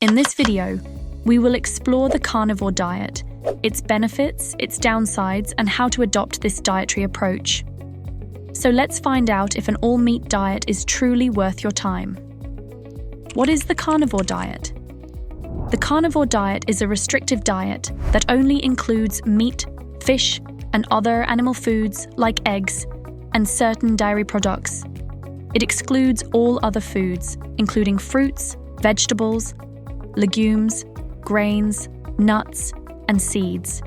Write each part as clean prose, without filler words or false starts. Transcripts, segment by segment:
In this video, we will explore the carnivore diet, its benefits, its downsides, and how to adopt this dietary approach. So let's find out if an all-meat diet is truly worth your time. What is the carnivore diet? The carnivore diet is a restrictive diet that only includes meat, fish, and other animal foods like eggs and certain dairy products. It excludes all other foods, including fruits, vegetables, legumes, grains, nuts, and seeds.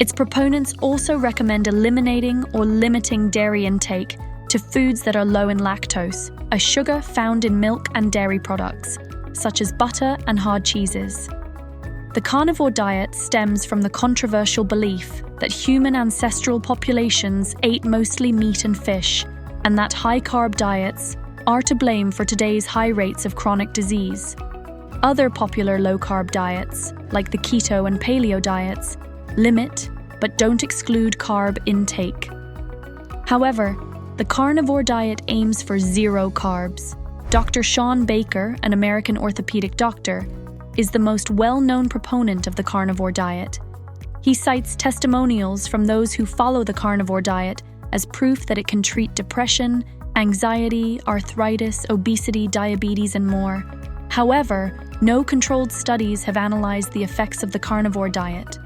Its proponents also recommend eliminating or limiting dairy intake to foods that are low in lactose, a sugar found in milk and dairy products, such as butter and hard cheeses. The carnivore diet stems from the controversial belief that human ancestral populations ate mostly meat and fish, and that high-carb diets are to blame for today's high rates of chronic disease. Other popular low-carb diets, like the keto and paleo diets, limit but don't exclude carb intake. However, the carnivore diet aims for zero carbs. Dr. Shawn Baker, an American orthopedic doctor, is the most well-known proponent of the carnivore diet. He cites testimonials from those who follow the carnivore diet as proof that it can treat depression, anxiety, arthritis, obesity, diabetes, and more. However, no controlled studies have analyzed the effects of the carnivore diet.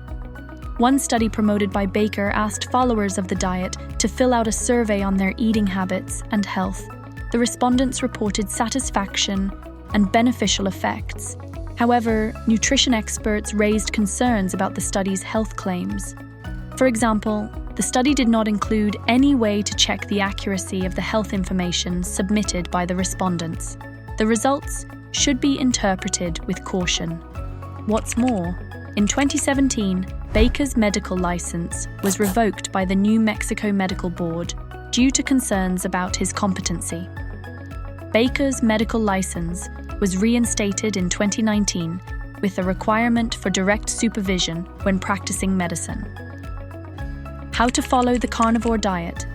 One study promoted by Baker asked followers of the diet to fill out a survey on their eating habits and health. The respondents reported satisfaction and beneficial effects. However, nutrition experts raised concerns about the study's health claims. For example, the study did not include any way to check the accuracy of the health information submitted by the respondents. The results should be interpreted with caution. What's more, in 2017, Baker's medical license was revoked by the New Mexico Medical Board due to concerns about his competency. Baker's medical license was reinstated in 2019 with a requirement for direct supervision when practicing medicine. How to follow the carnivore diet.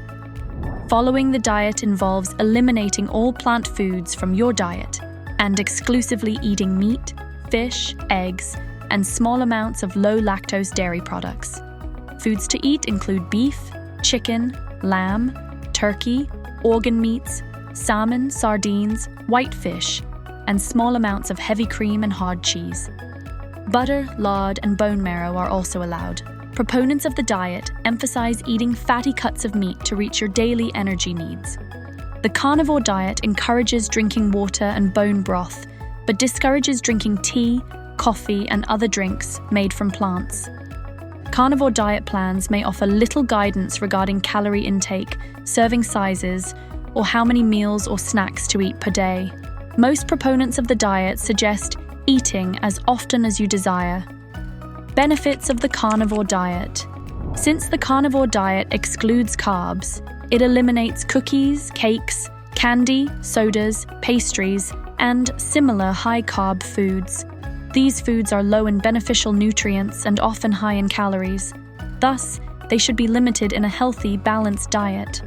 Following the diet involves eliminating all plant foods from your diet and exclusively eating meat, fish, eggs, and small amounts of low-lactose dairy products. Foods to eat include beef, chicken, lamb, turkey, organ meats, salmon, sardines, whitefish, and small amounts of heavy cream and hard cheese. Butter, lard, and bone marrow are also allowed. Proponents of the diet emphasize eating fatty cuts of meat to reach your daily energy needs. The carnivore diet encourages drinking water and bone broth, but discourages drinking tea, coffee, and other drinks made from plants. Carnivore diet plans may offer little guidance regarding calorie intake, serving sizes, or how many meals or snacks to eat per day. Most proponents of the diet suggest eating as often as you desire. Benefits of the carnivore diet. Since the carnivore diet excludes carbs, it eliminates cookies, cakes, candy, sodas, pastries, and similar high-carb foods. These foods are low in beneficial nutrients and often high in calories. Thus, they should be limited in a healthy, balanced diet.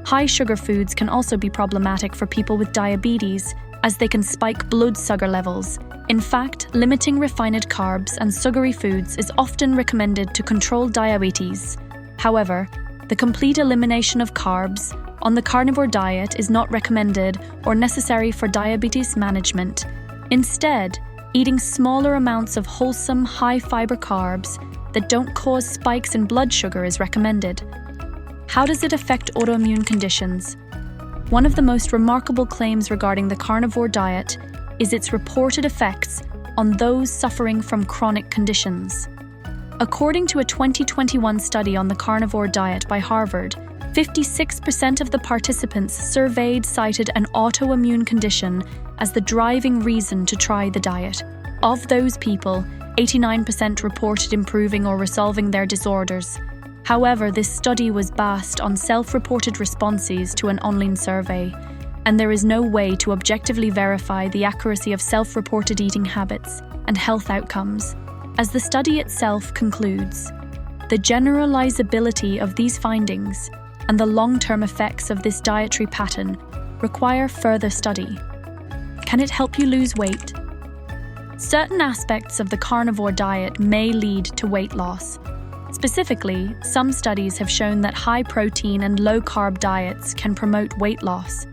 High sugar foods can also be problematic for people with diabetes, as they can spike blood sugar levels. In fact, limiting refined carbs and sugary foods is often recommended to control diabetes. However, the complete elimination of carbs on the carnivore diet is not recommended or necessary for diabetes management. Instead, eating smaller amounts of wholesome, high-fiber carbs that don't cause spikes in blood sugar is recommended. How does it affect autoimmune conditions? One of the most remarkable claims regarding the carnivore diet is its reported effects on those suffering from chronic conditions. According to a 2021 study on the carnivore diet by Harvard, 56% of the participants surveyed cited an autoimmune condition as the driving reason to try the diet. Of those people, 89% reported improving or resolving their disorders. However, this study was based on self-reported responses to an online survey, and there is no way to objectively verify the accuracy of self-reported eating habits and health outcomes. As the study itself concludes, the generalizability of these findings and the long-term effects of this dietary pattern require further study. Can it help you lose weight? Certain aspects of the carnivore diet may lead to weight loss. Specifically, some studies have shown that high-protein and low-carb diets can promote weight loss.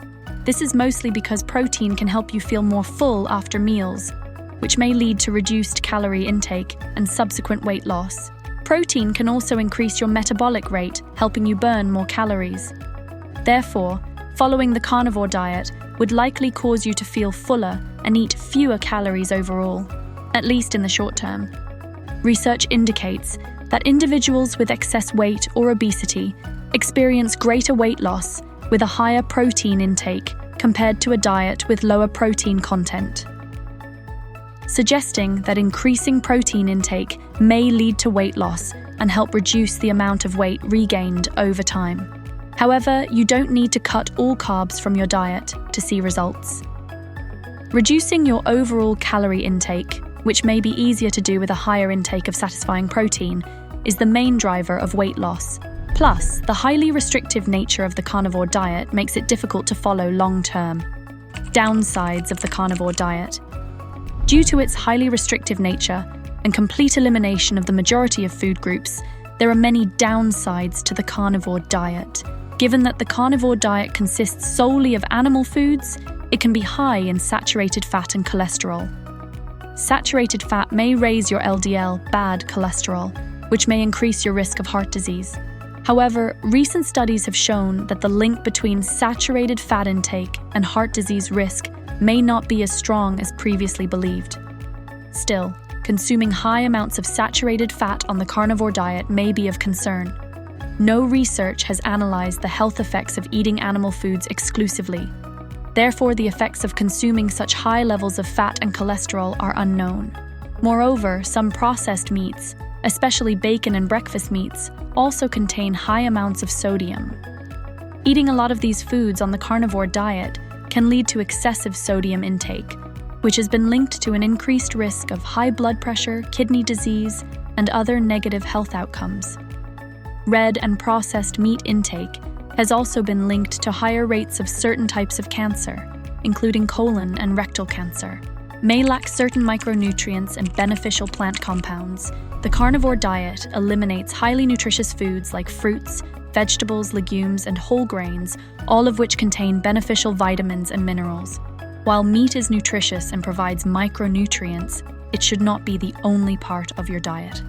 This is mostly because protein can help you feel more full after meals, which may lead to reduced calorie intake and subsequent weight loss. Protein can also increase your metabolic rate, helping you burn more calories. Therefore, following the carnivore diet would likely cause you to feel fuller and eat fewer calories overall, at least in the short term. Research indicates that individuals with excess weight or obesity experience greater weight loss with a higher protein intake compared to a diet with lower protein content, suggesting that increasing protein intake may lead to weight loss and help reduce the amount of weight regained over time. However, you don't need to cut all carbs from your diet to see results. Reducing your overall calorie intake, which may be easier to do with a higher intake of satisfying protein, is the main driver of weight loss. Plus, the highly restrictive nature of the carnivore diet makes it difficult to follow long-term. Downsides of the carnivore diet. Due to its highly restrictive nature and complete elimination of the majority of food groups, there are many downsides to the carnivore diet. Given that the carnivore diet consists solely of animal foods, it can be high in saturated fat and cholesterol. Saturated fat may raise your LDL, bad cholesterol, which may increase your risk of heart disease. However, recent studies have shown that the link between saturated fat intake and heart disease risk may not be as strong as previously believed. Still, consuming high amounts of saturated fat on the carnivore diet may be of concern. No research has analyzed the health effects of eating animal foods exclusively. Therefore, the effects of consuming such high levels of fat and cholesterol are unknown. Moreover, some processed meats, especially bacon and breakfast meats, also contain high amounts of sodium. Eating a lot of these foods on the carnivore diet can lead to excessive sodium intake, which has been linked to an increased risk of high blood pressure, kidney disease, and other negative health outcomes. Red and processed meat intake has also been linked to higher rates of certain types of cancer, including colon and rectal cancer. May lack certain micronutrients and beneficial plant compounds. The carnivore diet eliminates highly nutritious foods like fruits, vegetables, legumes, and whole grains, all of which contain beneficial vitamins and minerals. While meat is nutritious and provides micronutrients, it should not be the only part of your diet.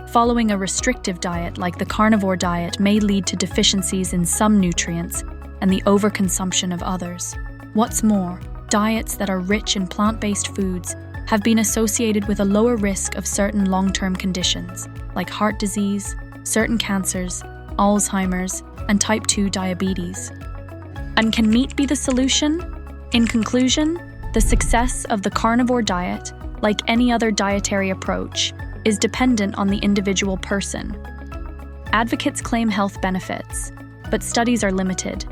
Following a restrictive diet like the carnivore diet may lead to deficiencies in some nutrients and the overconsumption of others. What's more, diets that are rich in plant-based foods have been associated with a lower risk of certain long-term conditions like heart disease, certain cancers, Alzheimer's, and type 2 diabetes. And can meat be the solution? In conclusion, the success of the carnivore diet, like any other dietary approach, is dependent on the individual person. Advocates claim health benefits, but studies are limited,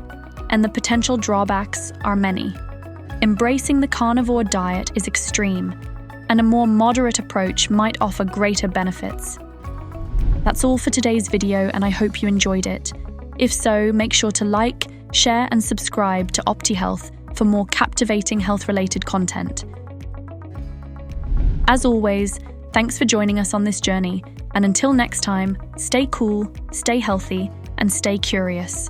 and the potential drawbacks are many. Embracing the carnivore diet is extreme, and a more moderate approach might offer greater benefits. That's all for today's video, and I hope you enjoyed it. If so, make sure to like, share, and subscribe to OptiHealth for more captivating health-related content. As always, thanks for joining us on this journey, and until next time, stay cool, stay healthy, and stay curious.